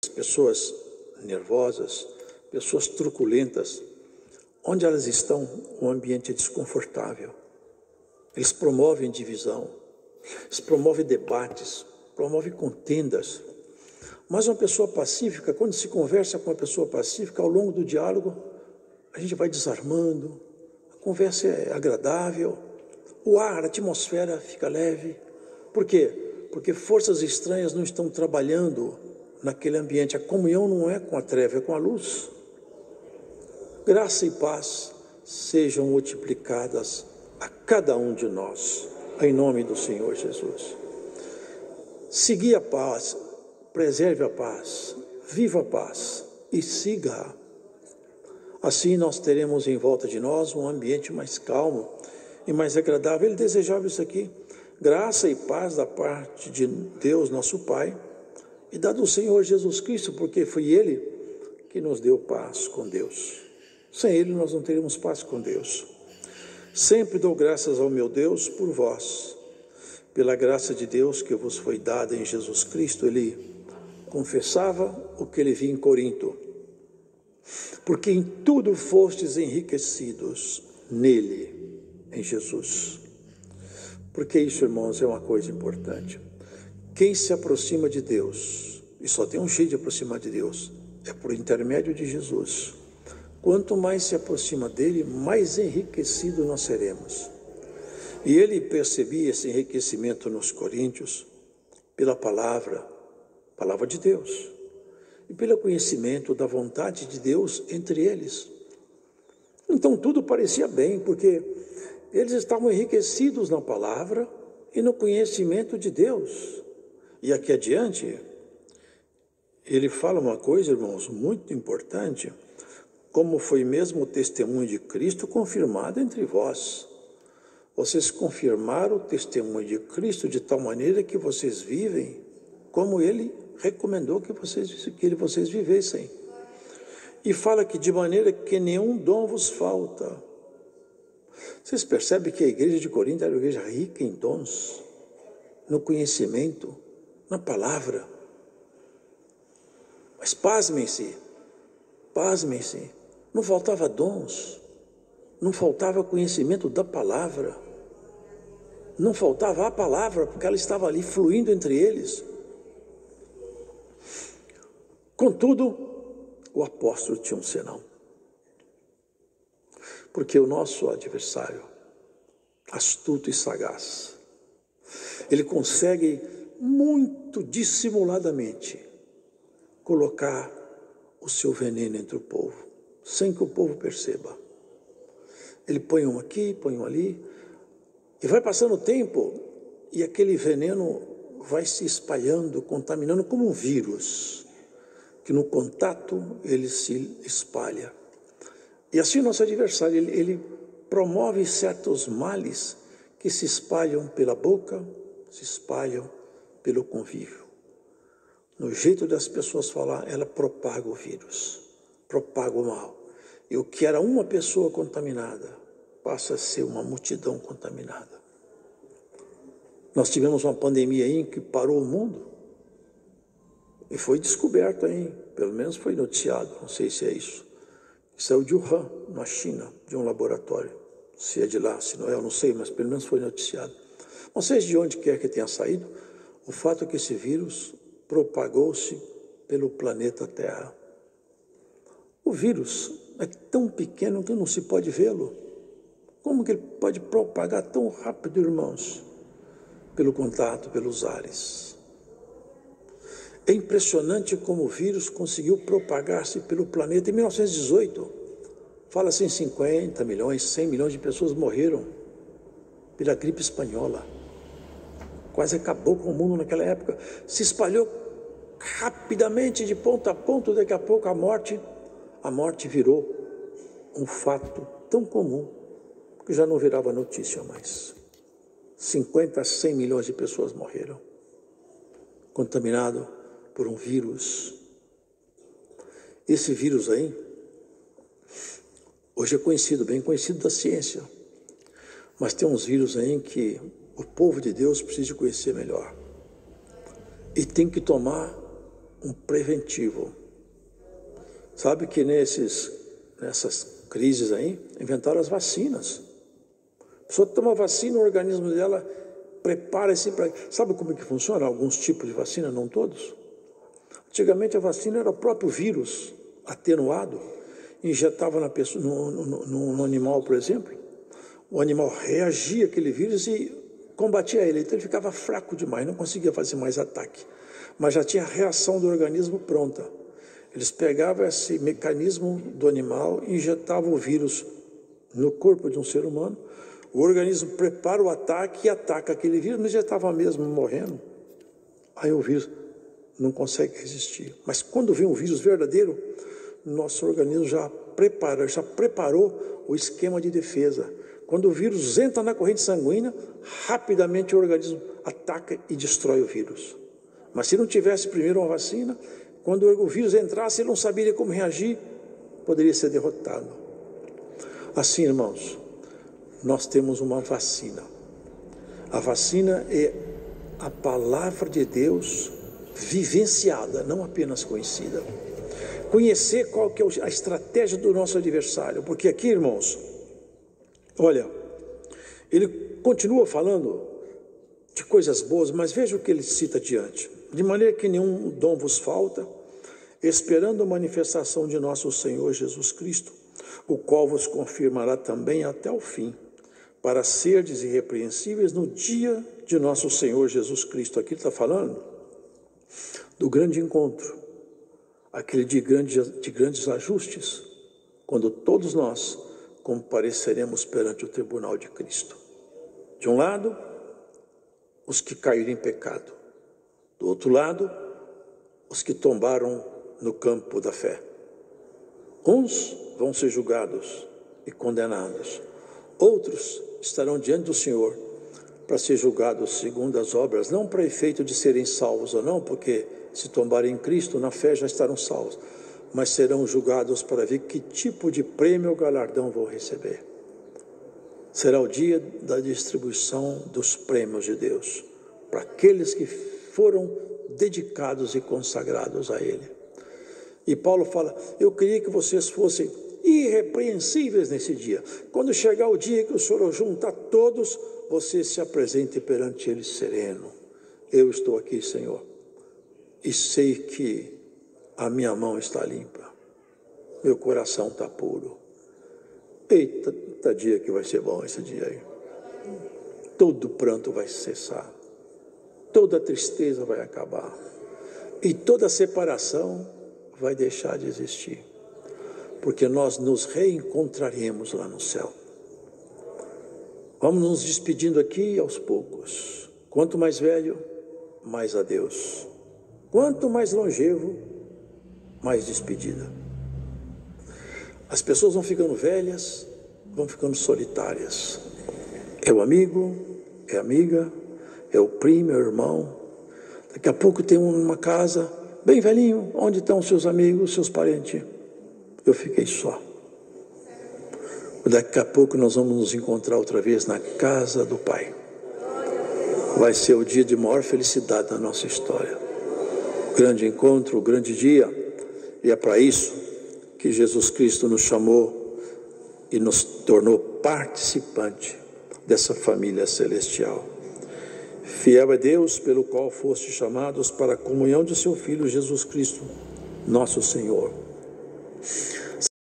pessoas nervosas, pessoas truculentas, onde elas estão, o ambiente é desconfortável. Eles promovem divisão, eles promovem debates, promovem contendas. Mas uma pessoa pacífica, quando se conversa com uma pessoa pacífica, ao longo do diálogo, a gente vai desarmando, a conversa é agradável, o ar, a atmosfera fica leve. Por quê? Porque forças estranhas não estão trabalhando naquele ambiente. A comunhão não é com a treva, é com a luz. Graça e paz sejam multiplicadas a cada um de nós, em nome do Senhor Jesus. Segui a paz, preserve a paz, viva a paz e siga-a. Assim nós teremos em volta de nós um ambiente mais calmo e mais agradável. Ele desejava isso aqui, graça e paz da parte de Deus, nosso Pai, e da do Senhor Jesus Cristo, porque foi Ele que nos deu paz com Deus. Sem Ele nós não teríamos paz com Deus. Sempre dou graças ao meu Deus por vós, pela graça de Deus que vos foi dada em Jesus Cristo. Ele confessava o que ele via em Corinto, porque em tudo fostes enriquecidos nele, em Jesus. Porque isso, irmãos, é uma coisa importante. Quem se aproxima de Deus, e só tem um jeito de aproximar de Deus, é por intermédio de Jesus. Quanto mais se aproxima dele, mais enriquecido nós seremos. E ele percebia esse enriquecimento nos coríntios pela palavra de Deus, e pelo conhecimento da vontade de Deus entre eles. Então tudo parecia bem, porque eles estavam enriquecidos na palavra e no conhecimento de Deus. E aqui adiante, ele fala uma coisa, irmãos, muito importante, como foi mesmo o testemunho de Cristo confirmado entre vós. Vocês confirmaram o testemunho de Cristo de tal maneira que vocês vivem como Ele recomendou que vocês vivessem. E fala que de maneira que nenhum dom vos falta. Vocês percebem que a igreja de Corinto era uma igreja rica em dons, no conhecimento, na palavra. Mas pasmem-se, não faltava dons, não faltava conhecimento da palavra, não faltava a palavra, porque ela estava ali fluindo entre eles. Contudo, o apóstolo tinha um senão, porque o nosso adversário, astuto e sagaz, ele consegue muito dissimuladamente colocar o seu veneno entre o povo, sem que o povo perceba. Ele põe um aqui, põe um ali, e vai passando o tempo, e aquele veneno vai se espalhando, contaminando como um vírus, que no contato ele se espalha. E assim o nosso adversário, ele promove certos males que se espalham pela boca, se espalham pelo convívio. No jeito das pessoas falar, ela propaga o vírus, propaga o mal. E o que era uma pessoa contaminada, passa a ser uma multidão contaminada. Nós tivemos uma pandemia aí que parou o mundo, e foi descoberto aí, pelo menos foi noticiado, não sei se é isso. Saiu de Wuhan, na China, de um laboratório. Se é de lá, se não é, eu não sei, mas pelo menos foi noticiado. Não sei de onde quer que tenha saído, o fato é que esse vírus propagou-se pelo planeta Terra. O vírus é tão pequeno que não se pode vê-lo. Como que ele pode propagar tão rápido, irmãos? Pelo contato, pelos ares. É impressionante como o vírus conseguiu propagar-se pelo planeta. Em 1918, fala-se em 50 milhões, 100 milhões de pessoas morreram pela gripe espanhola. Quase acabou com o mundo naquela época. Se espalhou rapidamente de ponta a ponta, daqui a pouco a morte virou um fato tão comum que já não virava notícia mais. 50 a 100 milhões de pessoas morreram, contaminado por um vírus. Esse vírus aí, hoje é conhecido, bem conhecido da ciência, mas tem uns vírus aí que o povo de Deus precisa conhecer melhor. E tem que tomar um preventivo. Sabe que nessas crises aí, inventaram as vacinas. A pessoa toma vacina, o organismo dela prepara-se para... Sabe como é que funciona? Alguns tipos de vacina, não todos. Antigamente a vacina era o próprio vírus atenuado, injetava na pessoa, no animal, por exemplo. O animal reagia àquele vírus e combatia ele. Então ele ficava fraco demais, não conseguia fazer mais ataque. Mas já tinha a reação do organismo pronta. Eles pegavam esse mecanismo do animal, injetavam o vírus no corpo de um ser humano, o organismo prepara o ataque e ataca aquele vírus, mas já estava mesmo morrendo. Aí o vírus não consegue resistir. Mas quando vem um vírus verdadeiro, nosso organismo já preparou o esquema de defesa. Quando o vírus entra na corrente sanguínea, rapidamente o organismo ataca e destrói o vírus. Mas se não tivesse primeiro uma vacina, quando o vírus entrasse, ele não saberia como reagir, poderia ser derrotado. Assim, irmãos, nós temos uma vacina. A vacina é a palavra de Deus vivenciada, não apenas conhecida. Conhecer qual que é a estratégia do nosso adversário, porque aqui, irmãos, olha, ele continua falando de coisas boas, mas veja o que ele cita adiante. De maneira que nenhum dom vos falta, esperando a manifestação de nosso Senhor Jesus Cristo, o qual vos confirmará também até o fim, para serdes irrepreensíveis no dia de nosso Senhor Jesus Cristo. Aqui ele está falando do grande encontro, aquele de grandes ajustes, quando todos nós compareceremos perante o tribunal de Cristo. De um lado, os que caíram em pecado. Do outro lado, os que tombaram no campo da fé. Uns vão ser julgados e condenados. Outros estarão diante do Senhor para ser julgados segundo as obras, não para efeito de serem salvos ou não, porque se tombarem em Cristo, na fé já estarão salvos, mas serão julgados para ver que tipo de prêmio ou galardão vão receber. Será o dia da distribuição dos prêmios de Deus, para aqueles que foram dedicados e consagrados a Ele. E Paulo fala, eu queria que vocês fossem irrepreensíveis nesse dia. Quando chegar o dia que o Senhor juntar todos, você se apresente perante Ele sereno. Eu estou aqui, Senhor, e sei que a minha mão está limpa, meu coração está puro. Eita dia que vai ser bom esse dia aí. Todo pranto vai cessar, toda tristeza vai acabar, e toda separação vai deixar de existir, porque nós nos reencontraremos lá no céu. Vamos nos despedindo aqui aos poucos. Quanto mais velho, mais adeus. Quanto mais longevo, mais despedida. As pessoas vão ficando velhas, vão ficando solitárias. É o amigo, é a amiga, é o primo, é o irmão. Daqui a pouco tem uma casa bem velhinho, onde estão seus amigos, seus parentes? Eu fiquei só. Daqui a pouco nós vamos nos encontrar outra vez na casa do Pai. Vai ser o dia de maior felicidade da nossa história. O grande encontro, o grande dia. E é para isso que Jesus Cristo nos chamou e nos tornou participante dessa família celestial. Fiel é Deus, pelo qual foste chamados para a comunhão de seu Filho Jesus Cristo, nosso Senhor.